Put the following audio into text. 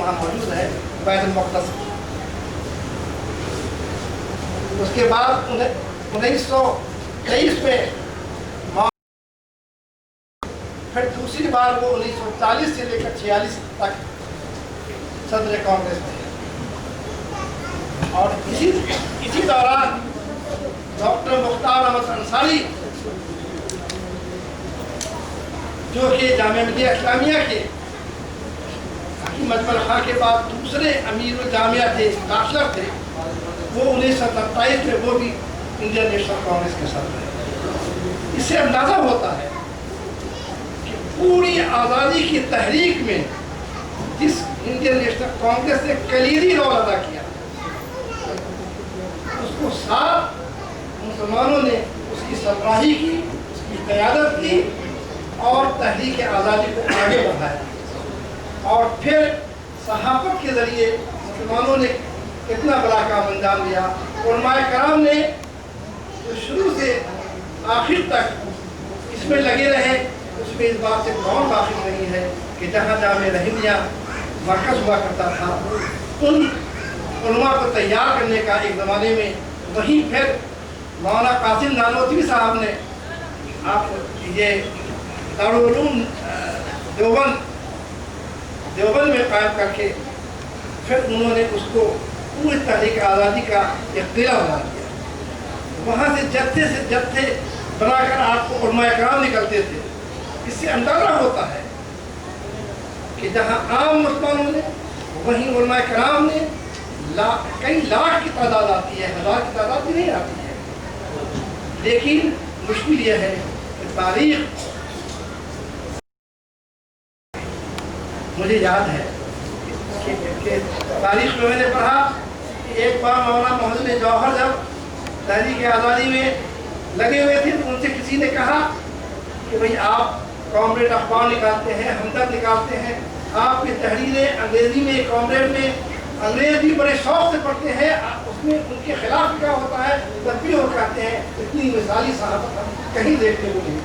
وہاں موجود ہے بیت المقدس۔ اس کے بعد 1923 میں پھر دوسری بار وہ 1940 سے لے کر 46 تک صدر کانگریس میں، اور اسی دوران ڈاکٹر مختار احمد انصاری جو کہ جامعہ ملیہ اسلامیہ کے حکیم اجمل خان کے بعد دوسرے امیر الجامعہ تھے، کانسلر تھے، وہ 1927 میں وہ بھی انڈین نیشنل کانگریس کے ساتھ رہے۔ اس سے اندازہ ہوتا ہے کہ پوری آزادی کی تحریک میں جس انڈین نیشنل کانگریس نے کلیدی رول ادا کیا، اس کو ساتھ مسلمانوں نے اس کی سربراہی کی، اس کی قیادت کی اور تحریک آزادی کو آگے بڑھایا، اور پھر صحافت کے ذریعے مسلمانوں نے اتنا بڑا کام انجام دیا۔ علماء کرام نے جو شروع سے آخر تک اس میں لگے رہے، اس میں اس بات سے کون واقف نہیں ہے کہ جہاں جامع رحیمیہ مرکز ہوا کرتا تھا، ان علماء کو تیار کرنے کا ایک زمانے میں وہیں پھر مولانا قاسم نانوتوی صاحب نے آپ یہ دارالعلوم دیوبند میں قائم کر کے پھر انہوں نے اس کو پوری تحریک آزادی کا ایک قلعہ بنا دیا۔ وہاں سے جتھے بنا کر آپ کو علماء کرام نکلتے تھے۔ اس سے اندازہ ہوتا ہے کہ جہاں عام مسلمانوں نے، وہیں علماء کرام نے کئی لاکھ کی تعداد آتی ہے، ہزار کی تعداد بھی نہیں آتی ہے۔ لیکن مشکل یہ ہے کہ تاریخ، مجھے یاد ہے کہ تاریخ میں میں نے پڑھا کہ ایک بار مولانا محمد جوہر جب تحریک آزادی میں لگے ہوئے تھے تو ان سے کسی نے کہا کہ بھئی آپ کامریڈ اخبار نکالتے ہیں، ہمدرد نکالتے ہیں، آپ کی تحریریں انگریزی میں، کامریڈ میں انگریز بھی بڑے شوق سے پڑھتے ہیں، اس میں ان کے خلاف کیا ہوتا ہے تدبیر ہو کہتے ہیں، اتنی مثالی صحافت کہیں دیکھنے کو نہیں۔